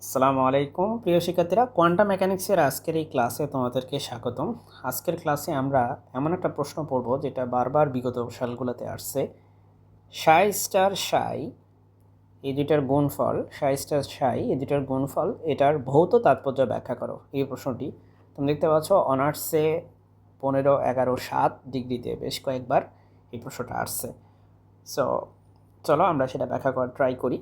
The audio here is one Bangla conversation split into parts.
আসসালামু আলাইকুম প্রিয় শিক্ষার্থীরা, কোয়ান্টাম মেকানিক্সের আজকের এই ক্লাসে তোমাদেরকে স্বাগতম। আজকের ক্লাসে আমরা এমন একটা প্রশ্ন পড়ব যেটা বারবার বিগত সালগুলোতে আসছে। সাই স্টার সাই এই দুইটার গুণফল, সাই স্টার সাই এই দুইটার গুণফল, এটার ভৌত তাৎপর্য ব্যাখ্যা করো। এই প্রশ্নটি তুমি দেখতে পাচ্ছ অনার্সে 15, 11, 7 ডিগ্রিতে বেশ কয়েকবার এই প্রশ্নটা আসছে। সো চলো আমরা সেটা ব্যাখ্যা করার ট্রাই করি।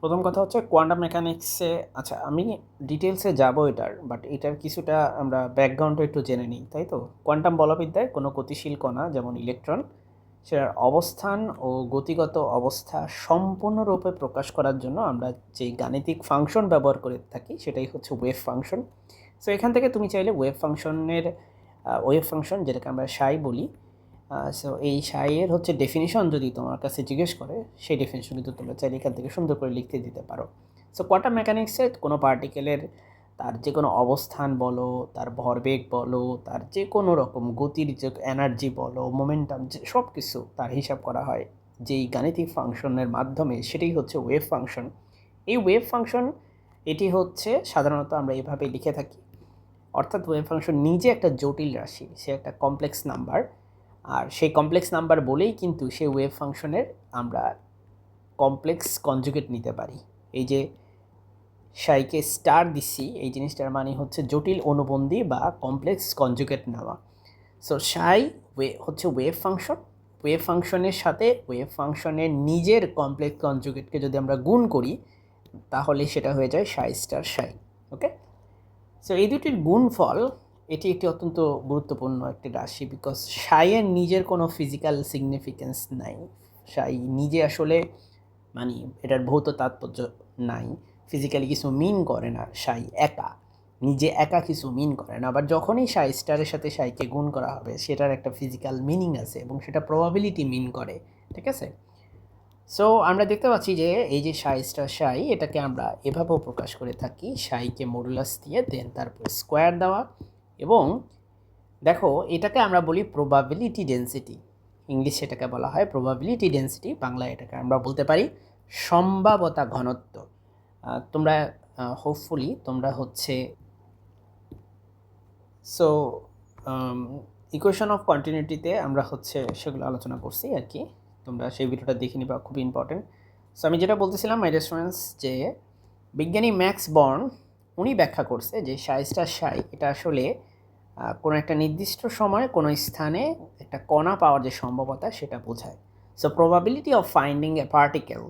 প্রথম কথা হচ্ছে কোয়ান্টাম মেকানিক্সে, আচ্ছা আমি ডিটেলসে যাব এটার, বাট এটার কিছুটা আমরা ব্যাকগ্রাউন্ডটা একটু জেনে নিই, তাই তো? কোয়ান্টাম বলবিদ্যায় কোনো গতিশীল কণা যেমন ইলেকট্রন, সেটার অবস্থান ও গতিগত অবস্থা সম্পূর্ণরূপে প্রকাশ করার জন্য আমরা যে গাণিতিক ফাংশন ব্যবহার করে থাকি সেটাই হচ্ছে ওয়েভ ফাংশন। সো এখান থেকে তুমি চাইলে ওয়েভ ফাংশন যেটাকে আমরা সাই বলি, সো এই সাইয়ের হচ্ছে ডেফিনিশন যদি তোমার কাছে জিজ্ঞেস করে, সেই ডেফিনিশন কিন্তু তোমরা চাইলে এখান থেকে সুন্দর করে লিখতে দিতে পারো। সো কোয়ান্টাম মেকানিক্সে কোনো পার্টিকেলের তার যে কোনো অবস্থান বলো, তার ভরবেগ বলো, তার যে কোনো রকম গতির যে এনার্জি বলো, মোমেন্টাম, যে সব কিছু তার হিসাব করা হয় যেই গাণিতিক ফাংশনের মাধ্যমে, সেটাই হচ্ছে ওয়েভ ফাংশন। এই ওয়েভ ফাংশন এটি হচ্ছে সাধারণত আমরা এইভাবে লিখে থাকি, অর্থাৎ ওয়েভ ফাংশন নিজে একটা জটিল রাশি, সে একটা কমপ্লেক্স নাম্বার, আর সেই কমপ্লেক্স নাম্বার বলেই কিন্তু সেই ওয়েভ ফাংশনের আমরা কমপ্লেক্স কনজুগেট নিতে পারি। এই যে সাইকে স্টার দিচ্ছি, এই জিনিসটার মানে হচ্ছে জটিল অনুবন্ধী বা কমপ্লেক্স কনজুগেট নেওয়া। সো সাই হচ্ছে ওয়েভ ফাংশন। ওয়েভ ফাংশনের সাথে ওয়েভ ফাংশনের নিজের কমপ্লেক্স কনজুগেটকে যদি আমরা গুণ করি, তাহলে সেটা হয়ে যায় সাই স্টার সাই। ওকে, সো এই দুটির গুণফল, এটি একটি অত্যন্ত গুরুত্বপূর্ণ একটি রাশি, বিকজ সাইয়ের নিজের কোনো ফিজিক্যাল সিগনিফিকেন্স নাই। সাই নিজে আসলে মানে এটার ভৌত তাৎপর্য নাই, ফিজিক্যালি কিছু মিন করে না। সাই একা নিজে একা কিছু মিন করে না, আবার যখনই সাই স্টারের সাথে সাইকে গুণ করা হবে সেটার একটা ফিজিক্যাল মিনিং আছে এবং সেটা প্রবাবিলিটি মিন করে, ঠিক আছে? সো আমরা দেখতে পাচ্ছি যে এই যে সাই স্টার সাই, এটাকে আমরা এভাবেও প্রকাশ করে থাকি, সাইকে মডুলাস দিয়ে দেন তারপরে স্কোয়ার দেওয়া, এবং দেখো এটাকে আমরা বলি প্রবাবিলিটি ডেন্সিটি। ইংলিশে এটাকে বলা হয় প্রবাবিলিটি ডেন্সিটি, বাংলায় এটাকে আমরা বলতে পারি সম্ভাব্যতা ঘনত্ব। তোমরা হোপফুলি তোমরা হচ্ছে সো ইকুয়েশন অফ কন্টিনিউটিতে আমরা হচ্ছে সেগুলো আলোচনা করছি আর কি, তোমরা সেই ভিডিওটা দেখে নিবা, খুবই ইম্পর্টেন্ট। সো আমি যেটা বলতেছিলাম মাই রেস্টুরেন্টস, যে বিজ্ঞানী ম্যাক্স বর্ন উনি ব্যাখ্যা করছে যে সাই স্টার সাই এটা আসলে কোনো একটা নির্দিষ্ট সময়ে কোনো স্থানে একটা কণা পাওয়ার যে সম্ভাবনা সেটা বোঝায়। So probability of finding A particle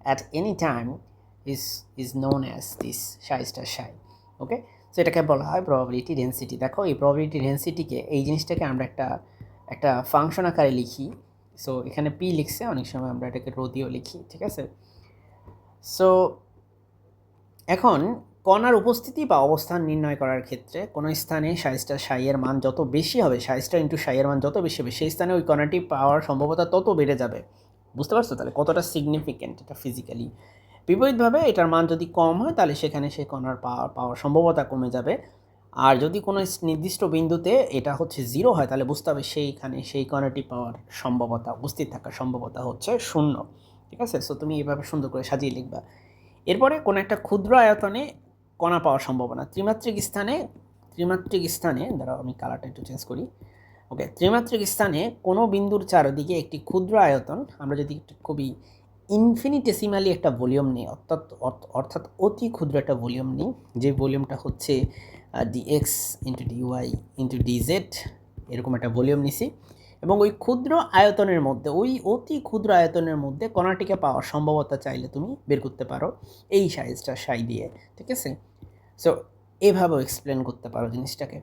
at any time is is known as this Sai star Sai. Okay, so এটাকে বলা হয় প্রবাবিলিটি ডেন্সিটি। দেখো এই প্রবাবিলিটি ডেন্সিটিকে, এই জিনিসটাকে আমরা একটা ফাংশন আকারে লিখি। সো এখানে পি লিখছে, অনেক সময় আমরা এটাকে রো দিয়েও লিখি, ঠিক আছে? সো এখন কণার উপস্থিতি বা অবস্থান নির্ণয় করার ক্ষেত্রে কোনো স্থানে সাই স্টার সাইয়ের মান যত বেশি হবে, সাই স্টার ইন্টু সাইয়ের মান যত বেশি হবে, সেই স্থানে ওই কণাটি পাওয়ার সম্ভাবনা তত বেড়ে যাবে। বুঝতে পারছো তাহলে কতটা সিগনিফিক্যান্ট এটা ফিজিক্যালি? বিপরীতভাবে এটার মান যদি কম হয়, তাহলে সেখানে সেই কণার পাওয়ার সম্ভাবনা কমে যাবে। আর যদি কোনো নির্দিষ্ট বিন্দুতে এটা হচ্ছে 0 হয়, তাহলে বুঝতে হবে সেইখানে সেই কণাটি পাওয়ার সম্ভাবনা, উপস্থিত থাকার সম্ভাবনা হচ্ছে 0। ঠিক আছে? সো তুমি এভাবে সুন্দর করে সাজিয়ে লিখবা। এরপরে কোনো একটা ক্ষুদ্র আয়তনে কণা পাওয়ার সম্ভাবনা ত্রিমাত্রিক স্থানে দাঁড়াও আমি কালারটা একটু চেঞ্জ করি। ওকে, ত্রিমাত্রিক স্থানে কোনো বিন্দুর চারদিকে একটি ক্ষুদ্র আয়তন, আমরা যদি খুবই ইনফিনিটেসিমালি একটা ভলিউম নিই, অর্থাৎ অতি ক্ষুদ্র একটা ভলিউম নিই, যে ভলিউমটা হচ্ছে dx into dy into dz, এরকম একটা ভলিউম নিছি, এবং ওই ক্ষুদ্র আয়তনের মধ্যে, ওই অতি ক্ষুদ্র আয়তনের মধ্যে কণাটিকে পাওয়ার সম্ভাবনা চাইলে তুমি বের করতে পারো এই সাইজটা সাই দিয়ে, ঠিক আছে? সো এভাবেও এক্সপ্লেন করতে পারো জিনিসটাকে।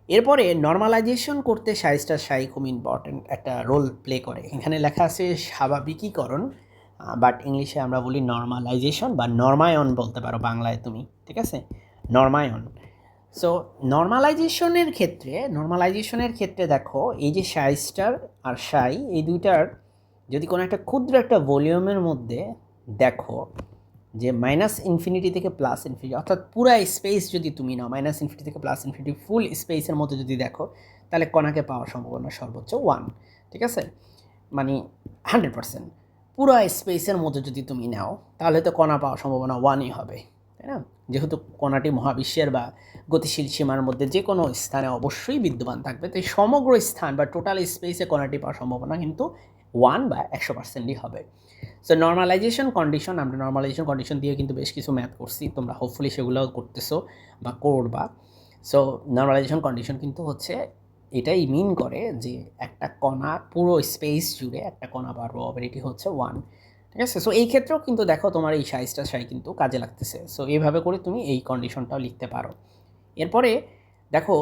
এরপরে নর্মালাইজেশন করতে সাইজটা সাই খুব ইম্পর্ট্যান্ট একটা রোল প্লে করে। এখানে লেখা আছে স্বাভাবিকীকরণ, বাট ইংলিশে আমরা বলি নর্মালাইজেশন বা নর্মায়ন বলতে পারো বাংলায় তুমি, ঠিক আছে? নর্মায়ন। সো নর্মালাইজেশনের ক্ষেত্রে দেখো এই যে সাই স্টার আর সাই, এই দুইটার যদি কোনো একটা ক্ষুদ্র একটা ভলিউমের মধ্যে দেখো যে -ইনফিনিটি থেকে +ইনফিনিটি, অর্থাৎ পুরা স্পেস যদি তুমি নাও, -ইনফিনিটি থেকে +ইনফিনিটি ফুল স্পেসের মধ্যে যদি দেখো, তাহলে কণাকে পাওয়ার সম্ভাবনা সর্বোচ্চ 1, ঠিক আছে? মানে 100%। পুরো স্পেসের মধ্যে যদি তুমি নাও তাহলে তো কণা পাওয়ার সম্ভাবনা 1ই হবে, তাই না? যেহেতু কণাটি মহাবিশ্বের বা গতিশীল সীমার মধ্যে যে কোনো স্থানে অবশ্যই বিদ্যমান থাকবে, তাই সমগ্র স্থান বা টোটাল স্পেসে কণাটি পাওয়ার সম্ভাবনা কিন্তু 1 বা 100%ই হবে। সো নর্মালাইজেশন কন্ডিশন, আমরা নর্মালাইজেশন কন্ডিশন দিয়ে কিন্তু বেশ কিছু ম্যাথ করছি, তোমরা হোপফুলি সেগুলোও করতেছো বা করবা। সো নর্মালাইজেশন কন্ডিশন কিন্তু হচ্ছে এটাই মিন করে যে একটা কণা পুরো স্পেস জুড়ে একটা কণা পাওয়ার প্রবাবিলিটি হচ্ছে 1, ঠিক আছে? সো এই ক্ষেত্রেও কিন্তু দেখো তোমার এই সাই কিন্তু কাজে লাগতেছে। সো এইভাবে করে তুমি এই কন্ডিশনটাও লিখতে পারো। এরপরে দেখো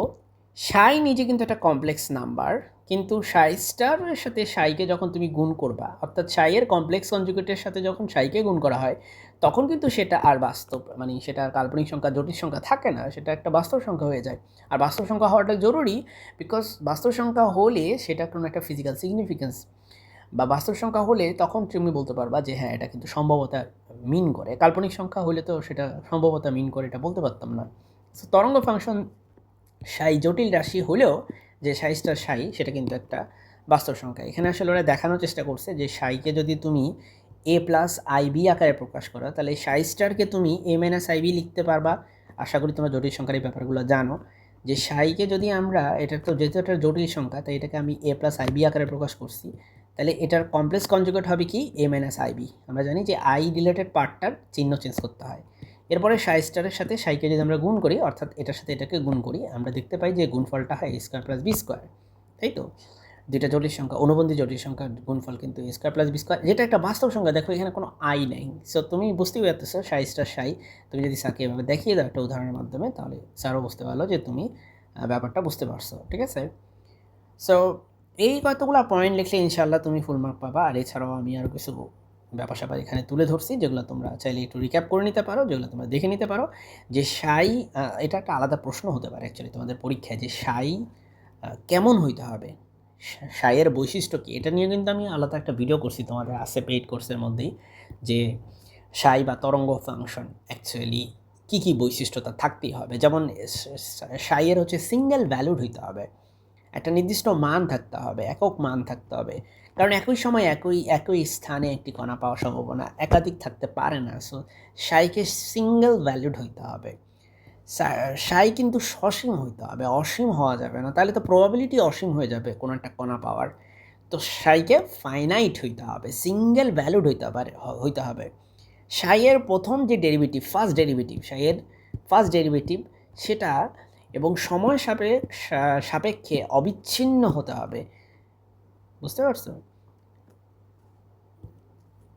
সাই নিজে কিন্তু একটা কমপ্লেক্স নাম্বার, কিন্তু সাইয়ের সাথে সাইকে যখন তুমি গুণ করবা, অর্থাৎ সাইয়ের কমপ্লেক্স কনজুগেটের সাথে যখন সাইকে গুণ করা হয় তখন কিন্তু সেটা আর বাস্তব, মানে সেটা আর কাল্পনিক সংখ্যা জটিল সংখ্যা থাকে না, সেটা একটা বাস্তব সংখ্যা হয়ে যায়। আর বাস্তব সংখ্যা হওয়াটা জরুরি, বিকজ বাস্তব সংখ্যা হলে সেটা কোনো একটা ফিজিক্যাল সিগনিফিকেন্স বা বাস্তব সংখ্যা হলে তখন তুমি বলতে পারবা যে হ্যাঁ এটা কিন্তু সম্ভবতা মিন করে। কাল্পনিক সংখ্যা হলে তো সেটা সম্ভবতা মিন করে এটা বলতে পারতাম না। সো তরঙ্গ ফাংশন সাই জটিল রাশি হলেও যে সাই স্টার সাই সেটা কিন্তু একটা বাস্তব সংখ্যা। এখানে আসলে ওরা দেখানোর চেষ্টা করছে যে সাইকে যদি তুমি এ প্লাস আইবি আকারে প্রকাশ করো তাহলে সাই স্টারকে তুমি এ মাইনাস আইবি লিখতে পারবা। আশা করি তোমরা জটিল সংখ্যার এই ব্যাপারগুলো জানো যে সাইকে যদি আমরা, এটা তো যেহেতু একটা জটিল সংখ্যা তাই এটাকে আমি এ প্লাস আইবি আকারে প্রকাশ করছি, তাহলে এটার কমপ্লেক্স কনজুগেট হবে কি এ মাইনাস আইবি। আমরা জানি যে আই রিলেটেড পার্টটার চিহ্ন চেঞ্জ করতে হয়। এরপরে সাই স্টারের সাথে সাইকে যদি আমরা গুণ করি, অর্থাৎ এটার সাথে এটাকে গুণ করি, আমরা দেখতে পাই যে গুণফলটা হয় এ স্কোয়ার প্লাস বি স্কোয়ার, তাই তো? যেটা জটিল সংখ্যা, অনুবন্ধী জটিল সংখ্যার গুণফল কিন্তু এ স্কোয়ার প্লাস বি স্কোয়ার, যেটা একটা বাস্তব সংখ্যা। দেখো এখানে কোনো আই নেই। সো তুমি বুঝতেই পারতেছো সাই স্টার সাই, তুমি যদি স্যারকে এভাবে দেখিয়ে দাও একটা উদাহরণের মাধ্যমে তাহলে স্যারও বুঝতে পারলো যে তুমি ব্যাপারটা বুঝতে পারছো, ঠিক আছে? সো এই কতগুলো পয়েন্ট লিখলে ইনশাল্লাহ তুমি ফুল মার্ক পাবা। আর এছাড়াও আমি আরও কিছু ব্যাপার স্যাপার এখানে তুলে ধরছি যেগুলো তোমরা চাইলে একটু রিক্যাপ করে নিতে পারো, যেগুলো তোমরা দেখে নিতে পারো। যে সাই, এটা একটা আলাদা প্রশ্ন হতে পারে অ্যাকচুয়ালি তোমাদের পরীক্ষায়, যে সাই কেমন হইতে হবে, সাইয়ের বৈশিষ্ট্য কী, এটা নিয়ে কিন্তু আমি আলাদা একটা ভিডিও করছি তোমাদের আছে পেইড কোর্সের মধ্যেই, যে সাই বা তরঙ্গ ফাংশন অ্যাকচুয়ালি কী কী বৈশিষ্ট্য তার থাকতেই হবে। যেমন সাইয়ের হচ্ছে সিঙ্গেল ভ্যালুড হইতে হবে, একটা নির্দিষ্ট মান থাকতে হবে, একক মান থাকতে হবে, কারণ একই সময় একই স্থানে একটি কণা পাওয়ার সম্ভাবনা একাধিক থাকতে পারে না। সো সাইকে সিঙ্গেল ভ্যালুড হইতে হবে। সাই কিন্তু সসীম হইতে হবে, অসীম হওয়া যাবে না, তাহলে তো প্রবাবিলিটি অসীম হয়ে যাবে কোনো একটা কণা পাওয়ার। তো সাইকে ফাইনাইট হইতে হবে, সিঙ্গেল ভ্যালুড হইতে হবে। সাইয়ের প্রথম যে ডেরিভেটিভ, সাইয়ের ফার্স্ট ডেরিভেটিভ সেটা এবং সময় সাপেক্ষে অবিচ্ছিন্ন হতে হবে, বুঝতে পারছো?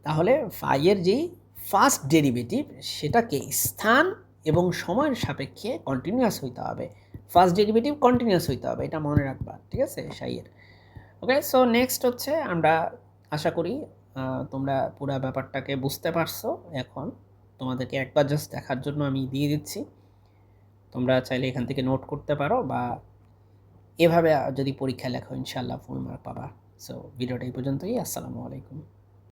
তাহলে ফাইয়ের যেই ফার্স্ট ডেরিভেটিভ সেটাকে স্থান এবং সময়ের সাপেক্ষে কন্টিনিউয়াস হইতে হবে, ফার্স্ট ডেরিভেটিভ কন্টিনিউয়াস হইতে হবে, এটা মনে রাখবা, ঠিক আছে সাইয়ের। ওকে, সো নেক্সট হচ্ছে আমরা আশা করি তোমরা পুরো ব্যাপারটাকে বুঝতে পারছো। এখন তোমাদেরকে একবার জাস্ট দেখার জন্য আমি দিয়ে দিচ্ছি, তোমরা চাইলে এখান থেকে নোট করতে পারো বা এভাবে যদি পরীক্ষা লেখো ইনশাল্লাহ ফুল মার্ক পাবা। সো ভিডিওটা এই পর্যন্তই। আসসালামু আলাইকুম।